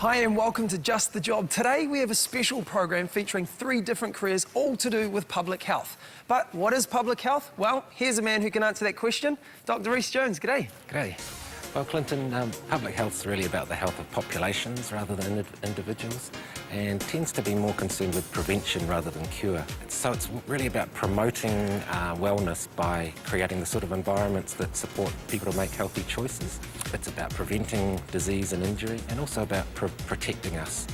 Hi and welcome to Just the Job. Today we have a special program featuring 3 different careers, all to do with public health. But what is public health? Well, here's a man who can answer that question. Dr. Rhys Jones, g'day. G'day. Well, Clinton, public health is really about the health of populations rather than individuals, and tends to be more concerned with prevention rather than cure. So it's really about promoting wellness by creating the sort of environments that support people to make healthy choices. It's about preventing disease and injury, and also about protecting us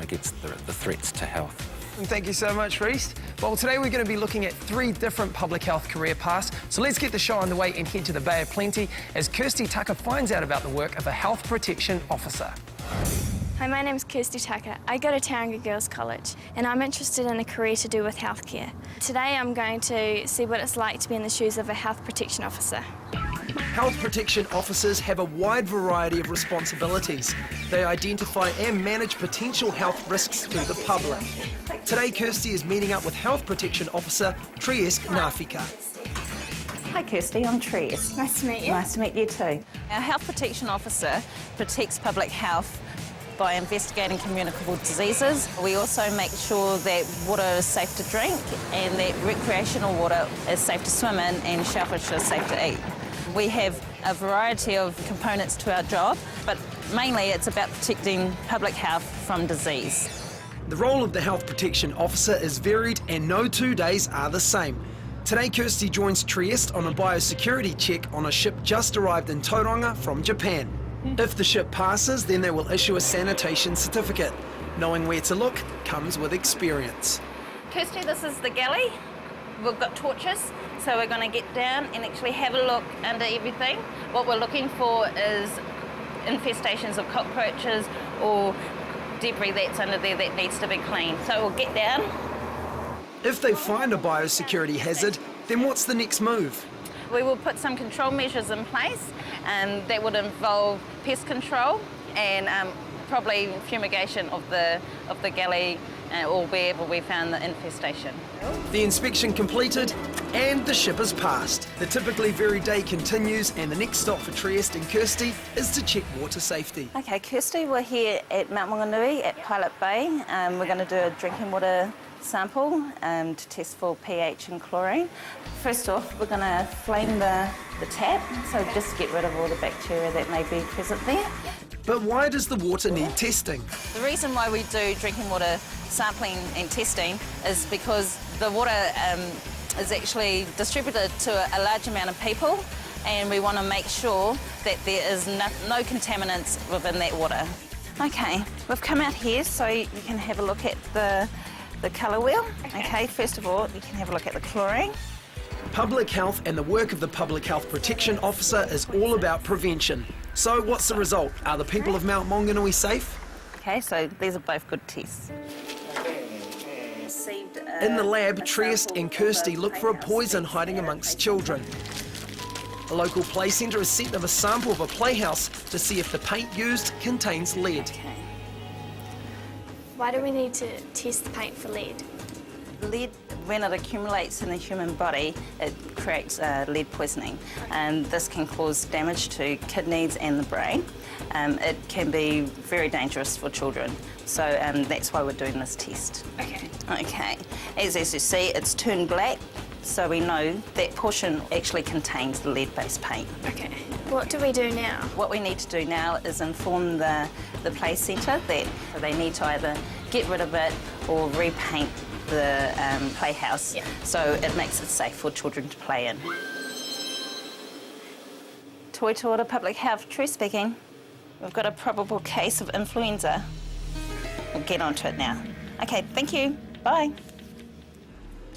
against the threats to health. And thank you so much, Rhys. Well, today we're going to be looking at 3 different public health career paths. So let's get the show underway and head to the Bay of Plenty as Kirsty Tucker finds out about the work of a health protection officer. Hi, my name's Kirsty Tucker. I go to Tauranga Girls College and I'm interested in a career to do with healthcare. Today I'm going to see what it's like to be in the shoes of a health protection officer. Health protection officers have a wide variety of responsibilities. They identify and manage potential health risks to the public. Today, Kirsty is meeting up with health protection officer Trieste Nafika. Hi Kirsty, I'm Trieste. Nice to meet you. Nice to meet you too. Our health protection officer protects public health by investigating communicable diseases. We also make sure that water is safe to drink and that recreational water is safe to swim in and shellfish are safe to eat. We have a variety of components to our job, but mainly it's about protecting public health from disease. The role of the health protection officer is varied and no 2 days are the same. Today, Kirsty joins Trieste on a biosecurity check on a ship just arrived in Tauranga from Japan. If the ship passes, then they will issue a sanitation certificate. Knowing where to look comes with experience. Kirsty, this is the galley. We've got torches, so we're going to get down and actually have a look under everything. What we're looking for is infestations of cockroaches or debris that's under there that needs to be cleaned. So we'll get down. If they find a biosecurity hazard, then what's the next move? We will put some control measures in place, and that would involve pest control and probably fumigation of the galley or wherever we found the infestation. The inspection completed and the ship has passed. The typically varied day continues and the next stop for Trieste and Kirsty is to check water safety. Okay Kirsty, we're here at Mount Maunganui at Pilot Bay. We're going to do a drinking water sample to test for pH and chlorine. First off, we're going to flame the tap, so just get rid of all the bacteria that may be present there. But why does the water need testing? The reason why we do drinking water sampling and testing is because the water is actually distributed to a large amount of people, and we want to make sure that there is no contaminants within that water. Okay, we've come out here so you can have a look at the colour wheel. Okay, first of all, you can have a look at the chlorine. Public health and the work of the Public Health Protection Officer is all about prevention. So what's the result? Are the people of Mount Maunganui safe? Okay, so these are both good tests. In the lab, Trieste and Kirsty look for a poison hiding amongst children. A local play centre has sent them a sample of a playhouse to see if the paint used contains lead. Why do we need to test the paint for lead? Lead, when it accumulates in the human body, it creates lead poisoning, and this can cause damage to kidneys and the brain. It can be very dangerous for children, so that's why we're doing this test. Okay. Okay, as you see, it's turned black, so we know that portion actually contains the lead-based paint. Okay. What do we do now? What we need to do now is inform the play centre that they need to either get rid of it or repaint the playhouse, so it makes it safe for children to play in. Toi Toa Public Health, True speaking. We've got a probable case of influenza. We'll get onto it now. Okay, thank you. Bye.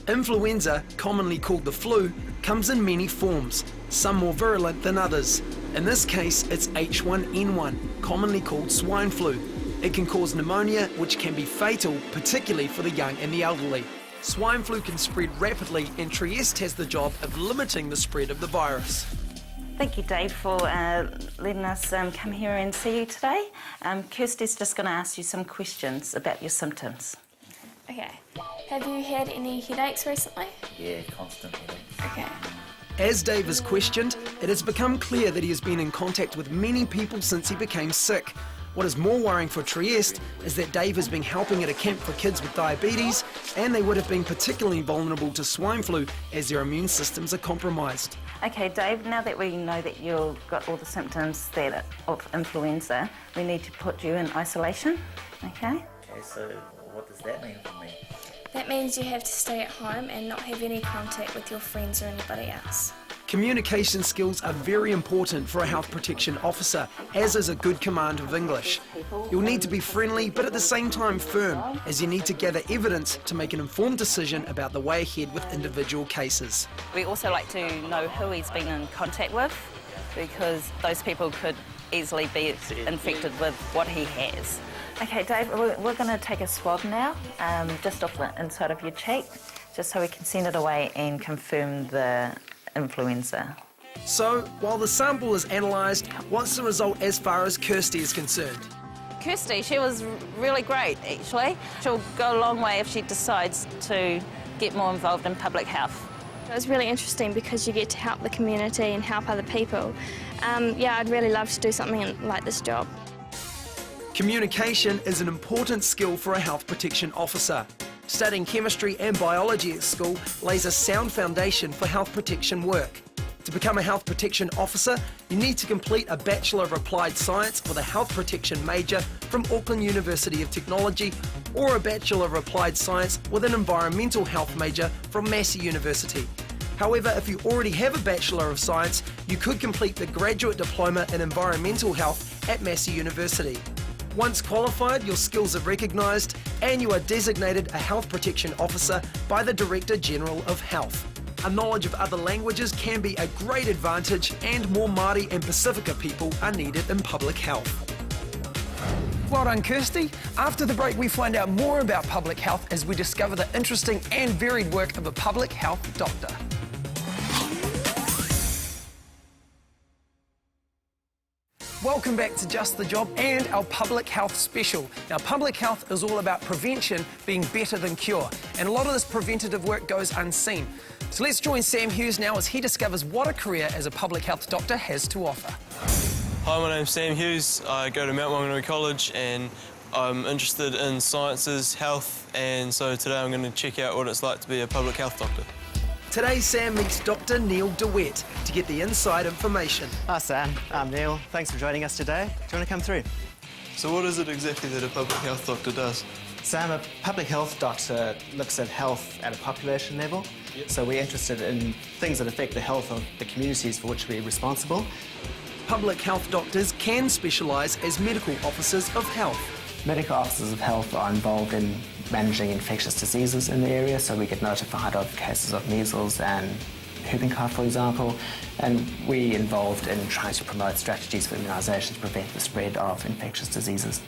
Influenza, commonly called the flu, comes in many forms, some more virulent than others. In this case, it's H1N1, commonly called swine flu. It can cause pneumonia, which can be fatal, particularly for the young and the elderly. Swine flu can spread rapidly, and Trieste has the job of limiting the spread of the virus. Thank you, Dave, for letting us come here and see you today. Kirsty's just going to ask you some questions about your symptoms. Okay. Have you had any headaches recently? Yeah, constant headaches. Okay. As Dave is questioned, it has become clear that he has been in contact with many people since he became sick. What is more worrying for Trieste is that Dave has been helping at a camp for kids with diabetes, and they would have been particularly vulnerable to swine flu as their immune systems are compromised. Okay, Dave, now that we know that you've got all the symptoms of influenza, we need to put you in isolation, okay? Okay, so what does that mean for me? That means you have to stay at home and not have any contact with your friends or anybody else. Communication skills are very important for a health protection officer, as is a good command of English. You'll need to be friendly, but at the same time firm, as you need to gather evidence to make an informed decision about the way ahead with individual cases. We also like to know who he's been in contact with, because those people could easily be infected with what he has. Okay, Dave, we're going to take a swab now, just off the inside of your cheek, just so we can send it away and confirm the influenza. So, while the sample is analysed, what's the result as far as Kirsty is concerned? Kirsty, she was really great, actually. She'll go a long way if she decides to get more involved in public health. It was really interesting because you get to help the community and help other people. Yeah, I'd really love to do something like this job. Communication is an important skill for a health protection officer. Studying chemistry and biology at school lays a sound foundation for health protection work. To become a health protection officer, you need to complete a Bachelor of Applied Science with a health protection major from Auckland University of Technology, or a Bachelor of Applied Science with an environmental health major from Massey University. However, if you already have a Bachelor of Science, you could complete the Graduate Diploma in Environmental Health at Massey University. Once qualified, your skills are recognised and you are designated a health protection officer by the Director General of Health. A knowledge of other languages can be a great advantage, and more Māori and Pacifica people are needed in public health. Well done, Kirsty. After the break, we find out more about public health as we discover the interesting and varied work of a public health doctor. Welcome back to Just the Job and our public health special. Now, public health is all about prevention being better than cure, and a lot of this preventative work goes unseen. So let's join Sam Hughes now as he discovers what a career as a public health doctor has to offer. Hi, my name's Sam Hughes. I go to Mount Maunganui College and I'm interested in sciences, health, and so today I'm going to check out what it's like to be a public health doctor. Today, Sam meets Dr. Neil DeWitt to get the inside information. Hi Sam, I'm Neil. Thanks for joining us today. Do you want to come through? So what is it exactly that a public health doctor does? Sam, a public health doctor looks at health at a population level. So we're interested in things that affect the health of the communities for which we're responsible. Public health doctors can specialise as medical officers of health. Medical officers of health are involved in managing infectious diseases in the area, so we get notified of cases of measles and whooping cough, for example, and we're involved in trying to promote strategies for immunisation to prevent the spread of infectious diseases.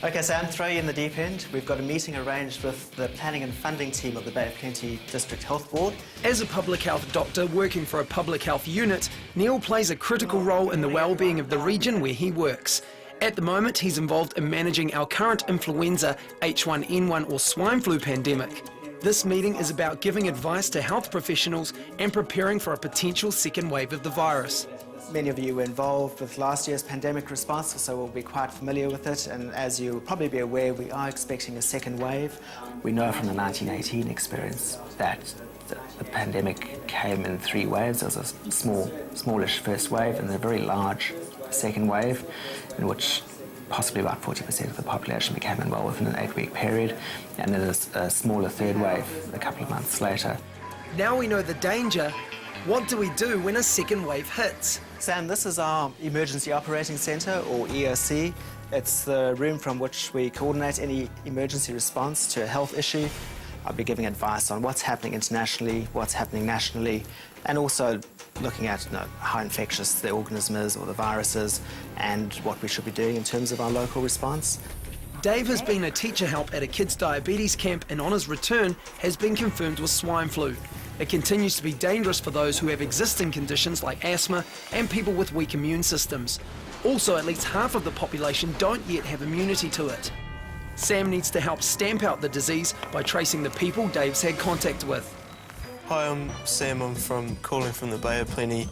OK, Sam, throw you in the deep end. We've got a meeting arranged with the planning and funding team of the Bay of Plenty District Health Board. As a public health doctor working for a public health unit, Neil plays a critical role in the well-being of the region where he works. At the moment, he's involved in managing our current influenza, H1N1 or swine flu pandemic. This meeting is about giving advice to health professionals and preparing for a potential second wave of the virus. Many of you were involved with last year's pandemic response, so we'll be quite familiar with it. And as you'll probably be aware, we are expecting a second wave. We know from the 1918 experience that the pandemic came in 3 waves. There was a smallish first wave and a very large second wave, in which possibly about 40% of the population became unwell within an 8-week period, and then a smaller third wave a couple of months later. Now we know the danger. What do we do when a second wave hits? Sam, this is our Emergency Operating Centre, or EOC. It's the room from which we coordinate any emergency response to a health issue. I'll be giving advice on what's happening internationally, what's happening nationally, and also looking at how infectious the organism is or the virus is, and what we should be doing in terms of our local response. Dave has been a teacher help at a kids' diabetes camp, and on his return has been confirmed with swine flu. It continues to be dangerous for those who have existing conditions like asthma and people with weak immune systems. Also, at least half of the population don't yet have immunity to it. Sam needs to help stamp out the disease by tracing the people Dave's had contact with. Hi, I'm Sam. I'm calling from the Bay of Plenty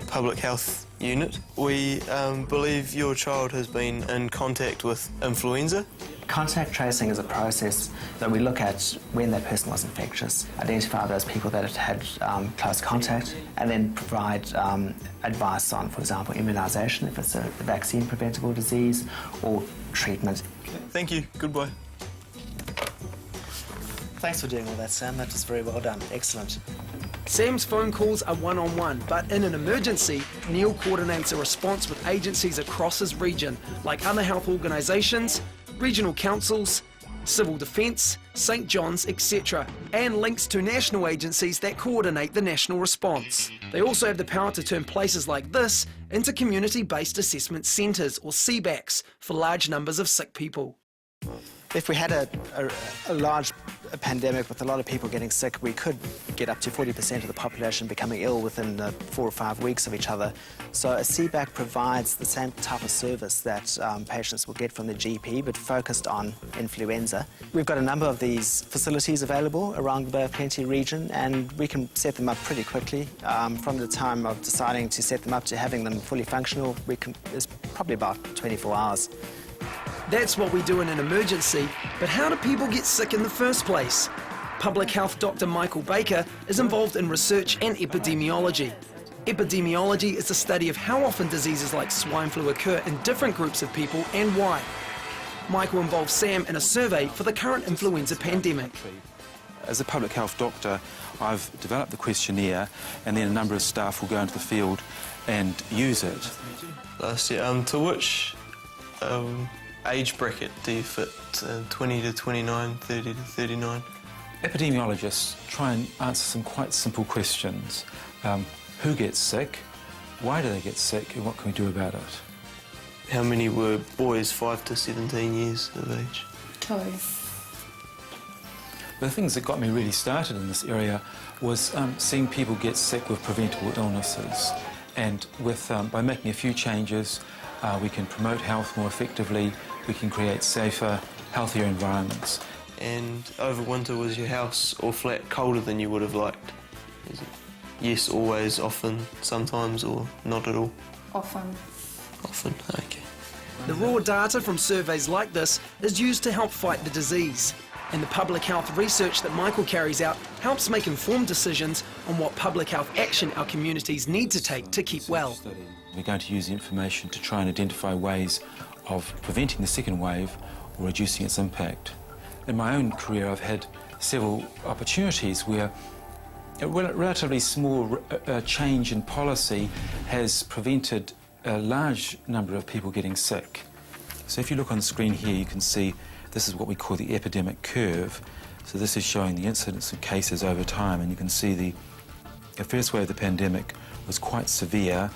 Public Health unit. We believe your child has been in contact with influenza. Contact tracing is a process that we look at when that person was infectious, identify those people that had close contact, and then provide advice on, for example, immunisation if it's a vaccine-preventable disease, or treatment. Thank you. Goodbye. Thanks for doing all that, Sam. That was very well done. Excellent. Sam's phone calls are one-on-one, but in an emergency, Neil coordinates a response with agencies across his region, like other health organisations, regional councils, civil defence, St John's, etc., and links to national agencies that coordinate the national response. They also have the power to turn places like this into community-based assessment centres, or CBACs, for large numbers of sick people. If we had a large pandemic with a lot of people getting sick, we could get up to 40% of the population becoming ill within 4 or 5 weeks of each other. So a CBAC provides the same type of service that patients will get from the GP, but focused on influenza. We've got a number of these facilities available around the Bay of Plenty region, and we can set them up pretty quickly. From the time of deciding to set them up to having them fully functional, it's probably about 24 hours. That's what we do in an emergency, but how do people get sick in the first place? Public health Dr. Michael Baker is involved in research and epidemiology. Epidemiology is the study of how often diseases like swine flu occur in different groups of people and why. Michael involved Sam in a survey for the current influenza pandemic. As a public health doctor, I've developed the questionnaire, and then a number of staff will go into the field and use it. Last year, to which age bracket do you fit? 20 to 29, 30 to 39? Epidemiologists try and answer some quite simple questions. Who gets sick? Why do they get sick? And what can we do about it? How many were boys 5 to 17 years of age? 2. The things that got me really started in this area was seeing people get sick with preventable illnesses. And by making a few changes, we can promote health more effectively, we can create safer, healthier environments. And over winter, was your house or flat colder than you would have liked? Is it yes, always, often, sometimes, or not at all? Often. Often, okay. The raw data from surveys like this is used to help fight the disease. And the public health research that Michael carries out helps make informed decisions on what public health action our communities need to take to keep well. We're going to use the information to try and identify ways of preventing the second wave or reducing its impact. In my own career, I've had several opportunities where a relatively small change in policy has prevented a large number of people getting sick. So if you look on the screen here, you can see this is what we call the epidemic curve. So this is showing the incidence of cases over time, and you can see the first wave of the pandemic was quite severe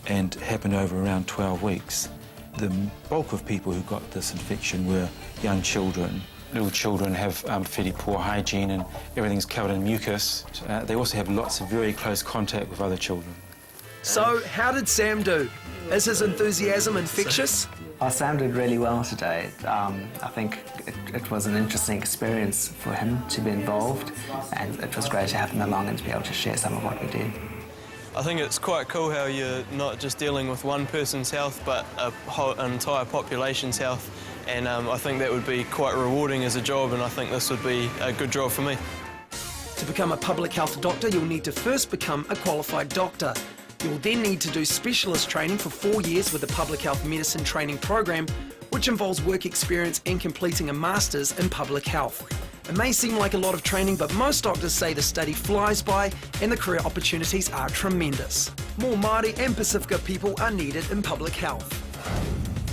and happened over around 12 weeks. The bulk of people who got this infection were young children. Little children have fairly poor hygiene and everything's covered in mucus. They also have lots of very close contact with other children. So, how did Sam do? Is his enthusiasm infectious? Sam did really well today. I think it was an interesting experience for him to be involved, and it was great to have him along and to be able to share some of what we did. I think it's quite cool how you're not just dealing with one person's health, but an entire population's health. And I think that would be quite rewarding as a job, and I think this would be a good job for me. To become a public health doctor, you'll need to first become a qualified doctor. You'll then need to do specialist training for 4 years with the Public Health Medicine Training Program, which involves work experience and completing a Master's in Public Health. It may seem like a lot of training, but most doctors say the study flies by and the career opportunities are tremendous. More Māori and Pacifica people are needed in public health.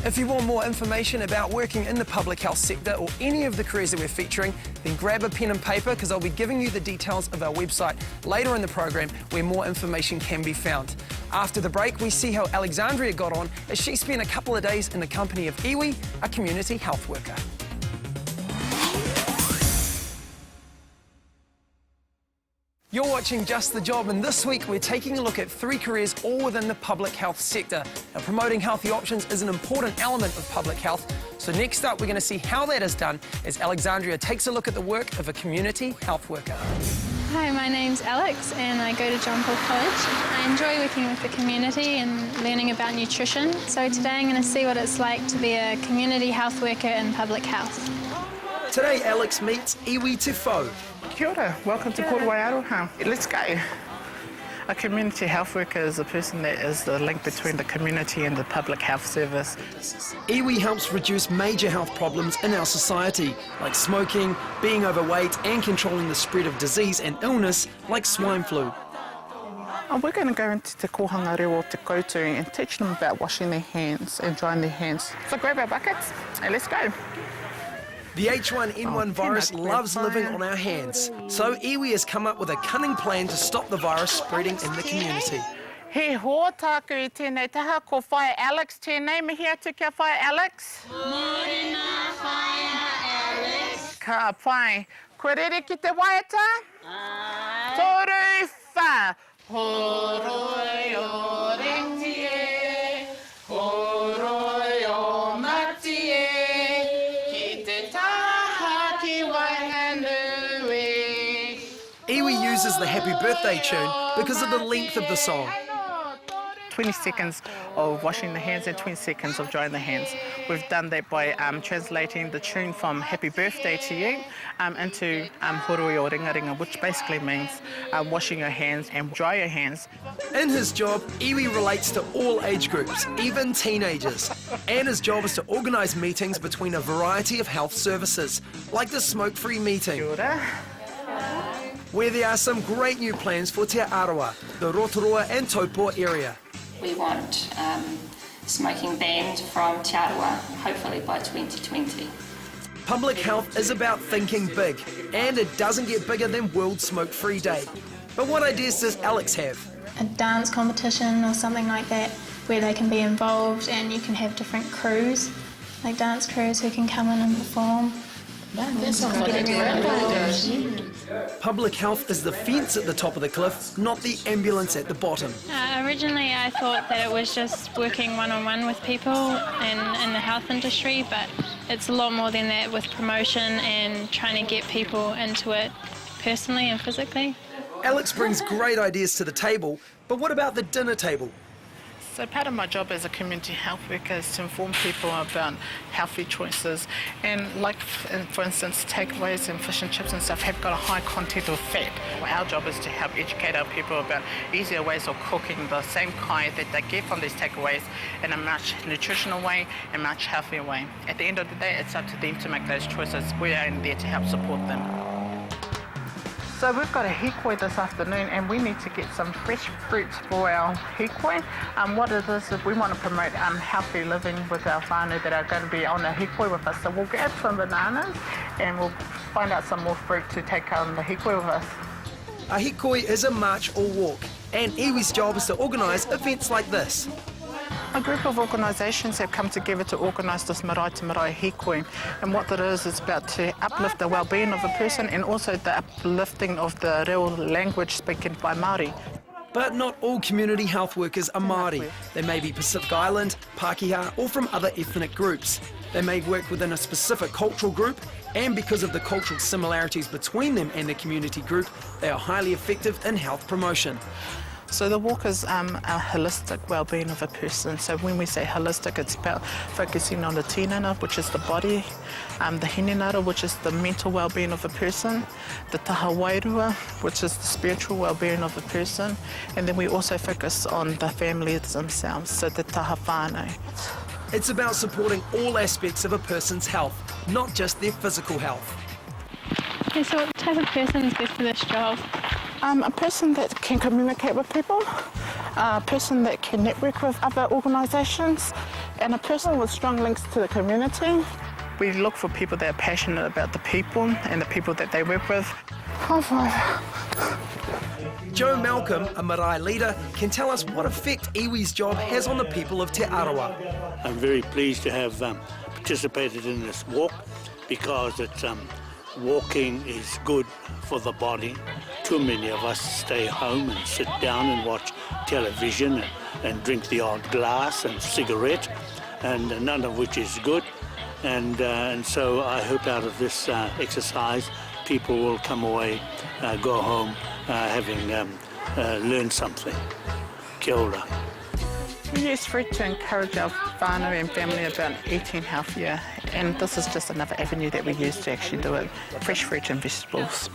If you want more information about working in the public health sector or any of the careers that we're featuring, then grab a pen and paper, because I'll be giving you the details of our website later in the program where more information can be found. After the break, we see how Alexandria got on as she spent a couple of days in the company of Iwi, a community health worker. You're watching Just the Job, and this week we're taking a look at 3 careers all within the public health sector. Now, promoting healthy options is an important element of public health, so next up we're going to see how that is done as Alexandria takes a look at the work of a community health worker. Hi, my name's Alex and I go to John Paul College. I enjoy working with the community and learning about nutrition. So today I'm going to see what it's like to be a community health worker in public health. Today Alex meets Iwi Te Whau. Kia ora, welcome to Port Waiaroha. Let's go. A community health worker is a person that is the link between the community and the public health service. Iwi helps reduce major health problems in our society, like smoking, being overweight, and controlling the spread of disease and illness like swine flu. We're going to go into Te Kohanga Reo Te Koutu and teach them about washing their hands and drying their hands. So grab our buckets and let's go. The H1N1 virus loves living on our hands, so iwi has come up with a cunning plan to stop the virus spreading in the community. He hoa tāku I tēnei taha ko whae Alex tēnei, mihi atu kia whae Alex? Morena whae Alex. Ka whae, koe rere ki te waiata? Ai. Toru wha, horoi o retie, horoi o matie. Iwi uses the happy birthday tune because of the length of the song. 20 seconds of washing the hands and 20 seconds of drying the hands. We've done that by translating the tune from Happy Birthday to You into Horoi o Ringaringa, which basically means washing your hands and dry your hands. In his job, Iwi relates to all age groups, even teenagers. And his job is to organise meetings between a variety of health services, like the smoke-free meeting, where there are some great new plans for Te Arawa, the Rotorua and Taupo area. We want smoking banned from Te Arawa, hopefully by 2020. Public health is about thinking big, and it doesn't get bigger than World Smoke-Free Day. But what ideas does Alex have? A dance competition or something like that where they can be involved and you can have different crews, like dance crews who can come in and perform. Public health is the fence at the top of the cliff, not the ambulance at the bottom. Originally I thought that it was just working one-on-one with people in the health industry, but it's a lot more than that with promotion and trying to get people into it personally and physically. Alex brings great ideas to the table, but what about the dinner table? So part of my job as a community health worker is to inform people about healthy choices. And like, for instance, takeaways and fish and chips and stuff have got a high content of fat. Our job is to help educate our people about easier ways of cooking the same kai that they get from these takeaways in a much nutritional way and much healthier way. At the end of the day, it's up to them to make those choices. We are in there to help support them. So we've got a hikoi this afternoon and we need to get some fresh fruit for our hikoi. What it is we want to promote healthy living with our whānau that are going to be on the hikoi with us. So we'll grab some bananas and we'll find out some more fruit to take on the hikoi with us. A hikoi is a march or walk, and iwi's job is to organise events like this. A group of organisations have come together to organise this Marae to Marae hikoi, and what that is about to uplift the well-being of a person and also the uplifting of the reo language spoken by Māori. But not all community health workers are Māori. They may be Pacific Island, Pākehā, or from other ethnic groups. They may work within a specific cultural group, and because of the cultural similarities between them and the community group, they are highly effective in health promotion. So the walk is a holistic well-being of a person. So when we say holistic, it's about focusing on the tinana, which is the body, the hinenara, which is the mental well-being of a person, the taha wairua, which is the spiritual well-being of a person, and then we also focus on the families themselves, so the taha whānau. It's about supporting all aspects of a person's health, not just their physical health. Okay, so what type of person is best for this job? A person that can communicate with people, a person that can network with other organisations, and a person with strong links to the community. We look for people that are passionate about the people and the people that they work with. High five. Joe Malcolm, a marae leader, can tell us what effect iwi's job has on the people of Te Arawa. I'm very pleased to have participated in this walk because it's walking is good for the body. Too many of us stay home and sit down and watch television and drink the odd glass and cigarette, and none of which is good. And so I hope out of this exercise people will come away, go home, having learned something. Kia ora. We use fruit to encourage our whānau and family about eating healthier, and this is just another avenue that we use to actually do it, fresh fruit and vegetables.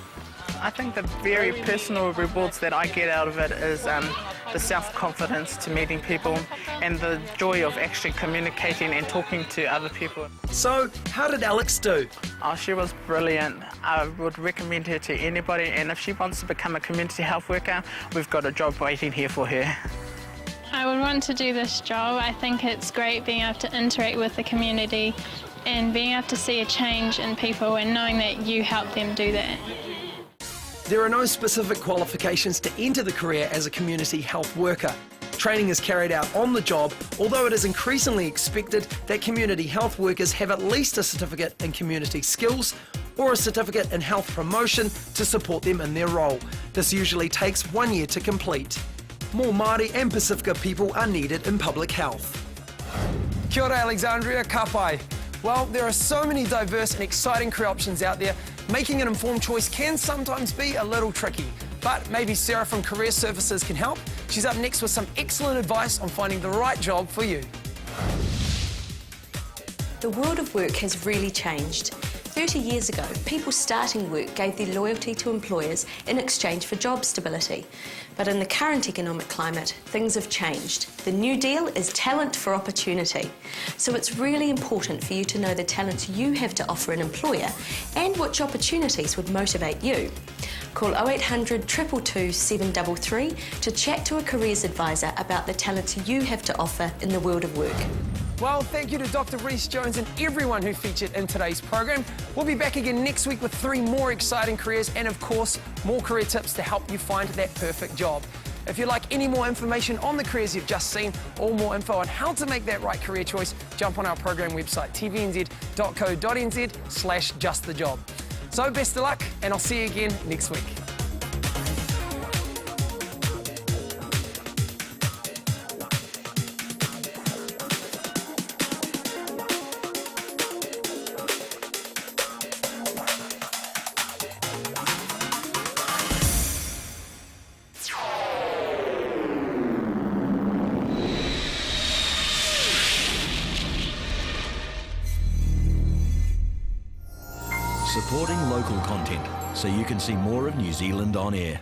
I think the very personal rewards that I get out of it is the self-confidence to meeting people and the joy of actually communicating and talking to other people. So, how did Alex do? Oh, she was brilliant. I would recommend her to anybody, and if she wants to become a community health worker, we've got a job waiting here for her. I would want to do this job. I think it's great being able to interact with the community and being able to see a change in people and knowing that you help them do that. There are no specific qualifications to enter the career as a community health worker. Training is carried out on the job, although it is increasingly expected that community health workers have at least a certificate in community skills or a certificate in health promotion to support them in their role. This usually takes 1 year to complete. More Māori and Pacifica people are needed in public health. Kia ora, Alexandria, ka pai. Well, there are so many diverse and exciting career options out there. Making an informed choice can sometimes be a little tricky, but maybe Sarah from Career Services can help. She's up next with some excellent advice on finding the right job for you. The world of work has really changed. 30 years ago, people starting work gave their loyalty to employers in exchange for job stability. But in the current economic climate, things have changed. The new deal is talent for opportunity. So it's really important for you to know the talents you have to offer an employer and which opportunities would motivate you. Call 0800 222 733 to chat to a careers advisor about the talents you have to offer in the world of work. Well, thank you to Dr. Rhys Jones and everyone who featured in today's program. We'll be back again next week with 3 more exciting careers and, of course, more career tips to help you find that perfect job. If you'd like any more information on the careers you've just seen or more info on how to make that right career choice, jump on our program website, tvnz.co.nz/justthejob. So best of luck, and I'll see you again next week. Supporting local content so you can see more of New Zealand on air.